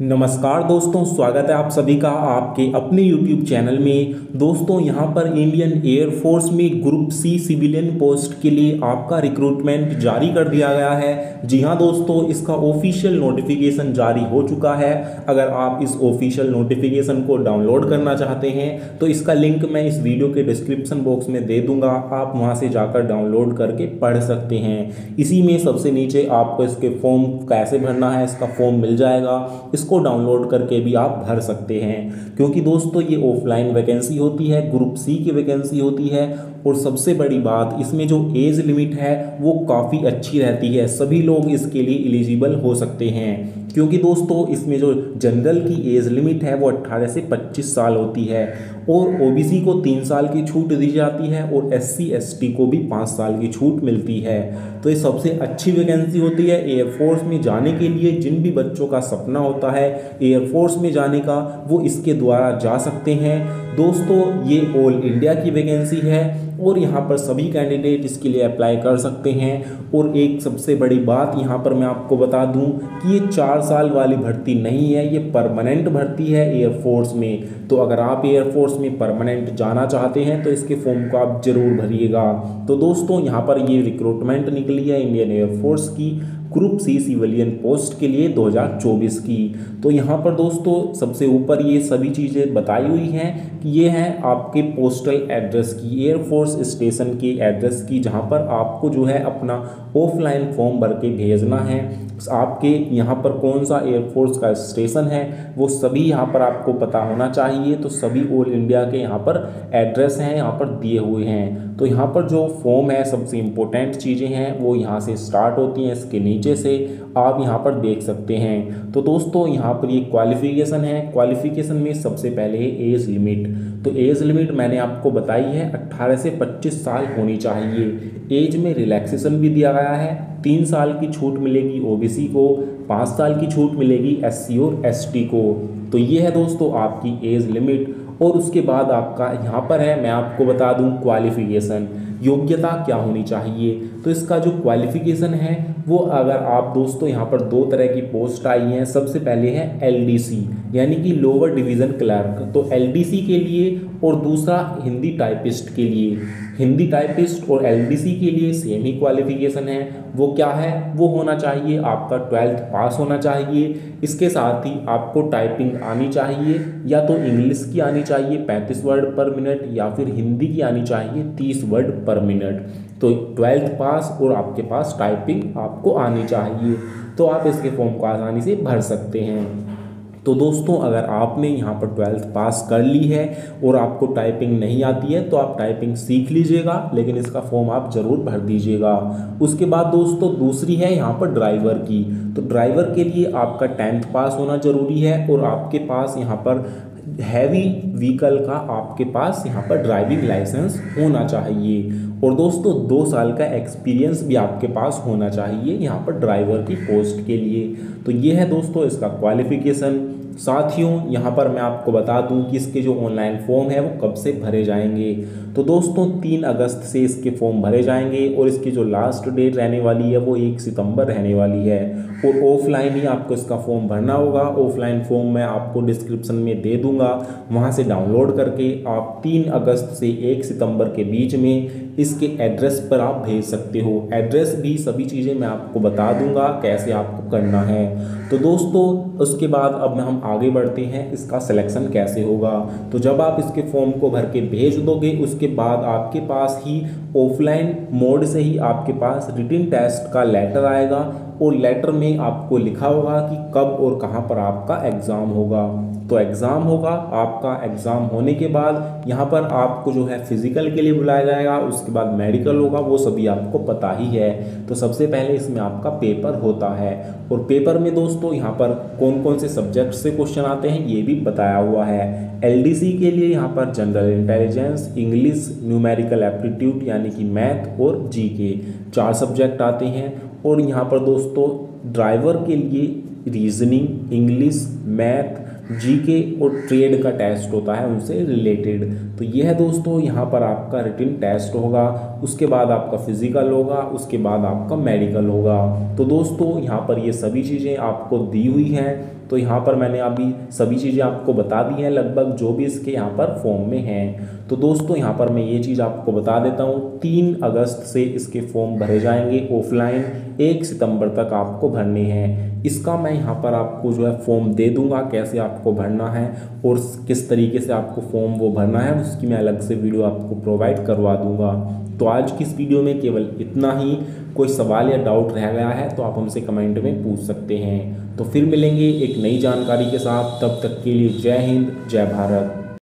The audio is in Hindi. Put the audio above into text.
नमस्कार दोस्तों, स्वागत है आप सभी का आपके अपने YouTube चैनल में। दोस्तों यहाँ पर इंडियन एयरफोर्स में ग्रुप सी सिविलियन पोस्ट के लिए आपका रिक्रूटमेंट जारी कर दिया गया है। जी हाँ दोस्तों, इसका ऑफिशियल नोटिफिकेशन जारी हो चुका है। अगर आप इस ऑफिशियल नोटिफिकेशन को डाउनलोड करना चाहते हैं तो इसका लिंक मैं इस वीडियो के डिस्क्रिप्शन बॉक्स में दे दूंगा, आप वहाँ से जाकर डाउनलोड करके पढ़ सकते हैं। इसी में सबसे नीचे आपको इसके फॉर्म कैसे भरना है, इसका फॉर्म मिल जाएगा। इसको डाउनलोड करके भी आप भर सकते हैं, क्योंकि दोस्तों ये ऑफलाइन वैकेंसी होती है, ग्रुप सी की वैकेंसी होती है। और सबसे बड़ी बात, इसमें जो एज लिमिट है वो काफ़ी अच्छी रहती है, सभी लोग इसके लिए एलिजिबल हो सकते हैं। क्योंकि दोस्तों इसमें जो जनरल की एज लिमिट है वो 18 से 25 साल होती है, और ओबीसी को 3 साल की छूट दी जाती है, और एससी एसटी को भी 5 साल की छूट मिलती है। तो ये सबसे अच्छी वैकेंसी होती है एयरफोर्स में जाने के लिए। जिन भी बच्चों का सपना होता है एयरफोर्स में जाने का, वो इसके द्वारा जा सकते हैं। दोस्तों ये ऑल इंडिया की वैकेंसी है, और यहाँ पर सभी कैंडिडेट इसके लिए अप्लाई कर सकते हैं। और एक सबसे बड़ी बात यहाँ पर मैं आपको बता दूँ कि ये 4 साल वाली भर्ती नहीं है, ये परमानेंट भर्ती है एयरफोर्स में। तो अगर आप एयरफोर्स में परमानेंट जाना चाहते हैं तो इसके फॉर्म को आप जरूर भरिएगा। तो दोस्तों यहाँ पर ये रिक्रूटमेंट निकली है इंडियन एयरफोर्स की ग्रुप सी सिविलियन पोस्ट के लिए 2024 की। तो यहाँ पर दोस्तों सबसे ऊपर ये सभी चीज़ें बताई हुई हैं कि ये है आपके पोस्टल एड्रेस की, एयरफोर्स स्टेशन के एड्रेस की, जहाँ पर आपको जो है अपना ऑफलाइन फॉर्म भर के भेजना है। आपके यहाँ पर कौन सा एयरफोर्स का स्टेशन है वो सभी यहाँ पर आपको पता होना चाहिए। तो सभी ऑल इंडिया के यहाँ पर एड्रेस हैं, यहाँ पर दिए हुए हैं। तो यहाँ पर जो फॉर्म है, सबसे इम्पोर्टेंट चीज़ें हैं वो यहाँ से स्टार्ट होती हैं, इसके नीचे से आप यहाँ पर देख सकते हैं। तो दोस्तों यहाँ पर ये क्वालिफिकेशन है, क्वालिफिकेशन में सबसे पहले है एज लिमिट। तो एज लिमिट मैंने आपको बताई है 18 से 25 साल होनी चाहिए। एज में रिलैक्सेशन भी दिया गया है, 3 साल की छूट मिलेगी ओबीसी को, 5 साल की छूट मिलेगी एससी और एसटी को। तो ये है दोस्तों आपकी एज लिमिट। और उसके बाद आपका यहाँ पर है, मैं आपको बता दूँ क्वालिफिकेशन, योग्यता क्या होनी चाहिए। तो इसका जो क्वालिफिकेशन है वो, अगर आप दोस्तों यहाँ पर 2 तरह की पोस्ट आई हैं। सबसे पहले है एलडीसी यानी कि लोअर डिवीज़न क्लर्क, तो एलडीसी के लिए, और दूसरा हिंदी टाइपिस्ट के लिए। हिंदी टाइपिस्ट और एलडीसी के लिए सेम ही क्वालिफिकेशन है। वो क्या है, वो होना चाहिए आपका 12th पास होना चाहिए। इसके साथ ही आपको टाइपिंग आनी चाहिए, या तो इंग्लिश की आनी चाहिए 35 वर्ड पर मिनट, या फिर हिंदी की आनी चाहिए 30 वर्ड पर मिनट। तो 12th पास और आपके पास टाइपिंग आपको आनी चाहिए, तो आप इसके फॉर्म को आसानी से भर सकते हैं। तो दोस्तों अगर आपने यहाँ पर 12th पास कर ली है और आपको टाइपिंग नहीं आती है तो आप टाइपिंग सीख लीजिएगा, लेकिन इसका फॉर्म आप ज़रूर भर दीजिएगा। उसके बाद दोस्तों दूसरी है यहाँ पर ड्राइवर की। तो ड्राइवर के लिए आपका 10th पास होना ज़रूरी है, और आपके पास यहाँ पर हैवी व्हीकल का आपके पास यहाँ पर ड्राइविंग लाइसेंस होना चाहिए। और दोस्तों 2 साल का एक्सपीरियंस भी आपके पास होना चाहिए यहाँ पर ड्राइवर की पोस्ट के लिए। तो ये है दोस्तों इसका क्वालिफिकेशन। साथियों यहाँ पर मैं आपको बता दूं कि इसके जो ऑनलाइन फॉर्म है वो कब से भरे जाएंगे। तो दोस्तों 3 अगस्त से इसके फॉर्म भरे जाएंगे, और इसकी जो लास्ट डेट रहने वाली है वो 1 सितंबर रहने वाली है। और ऑफलाइन ही आपको इसका फॉर्म भरना होगा। ऑफलाइन फॉर्म मैं आपको डिस्क्रिप्शन में दे दूंगा, वहाँ से डाउनलोड करके आप 3 अगस्त से 1 सितंबर के बीच में इसके एड्रेस पर आप भेज सकते हो। एड्रेस भी सभी चीज़ें मैं आपको बता दूंगा कैसे आपको करना है। तो दोस्तों उसके बाद अब हम आगे बढ़ते हैं, इसका सिलेक्शन कैसे होगा। तो जब आप इसके फॉर्म को भर के भेज दोगे, उसके बाद आपके पास ही ऑफलाइन मोड से ही आपके पास रिटन टेस्ट का लेटर आएगा, और लेटर में आपको लिखा होगा कि कब और कहाँ पर आपका एग्ज़ाम होगा। तो एग्ज़ाम होगा, आपका एग्ज़ाम होने के बाद यहाँ पर आपको जो है फिजिकल के लिए बुलाया जाएगा, उसके बाद मेडिकल होगा, वो सभी आपको पता ही है। तो सबसे पहले इसमें आपका पेपर होता है, और पेपर में दोस्तों यहाँ पर कौन कौन से सब्जेक्ट से क्वेश्चन आते हैं ये भी बताया हुआ है। एलडीसी के लिए यहाँ पर general intelligence, English, numerical aptitude यानी कि मैथ और जीके 4 सब्जेक्ट आते हैं। और यहाँ पर दोस्तों ड्राइवर के लिए रीजनिंग, इंग्लिश, मैथ, जीके और ट्रेड का टेस्ट होता है उनसे रिलेटेड। तो यह दोस्तों यहाँ पर आपका रिटन टेस्ट होगा, उसके बाद आपका फिजिकल होगा, उसके बाद आपका मेडिकल होगा। तो दोस्तों यहाँ पर ये सभी चीज़ें आपको दी हुई हैं। तो यहाँ पर मैंने अभी सभी चीज़ें आपको बता दी हैं लगभग, जो भी इसके यहाँ पर फॉर्म में हैं। तो दोस्तों यहाँ पर मैं ये चीज़ आपको बता देता हूँ, 3 अगस्त से इसके फॉर्म भरे जाएंगे ऑफलाइन, 1 सितंबर तक आपको भरने हैं। इसका मैं यहाँ पर आपको जो है फॉर्म दे दूंगा, कैसे आपको भरना है और किस तरीके से आपको फॉर्म वो भरना है, उसकी मैं अलग से वीडियो आपको प्रोवाइड करवा दूंगा। तो आज की इस वीडियो में केवल इतना ही। कोई सवाल या डाउट रह गया है तो आप हमसे कमेंट में पूछ सकते हैं। तो फिर मिलेंगे एक नई जानकारी के साथ, तब तक के लिए जय हिंद, जय भारत।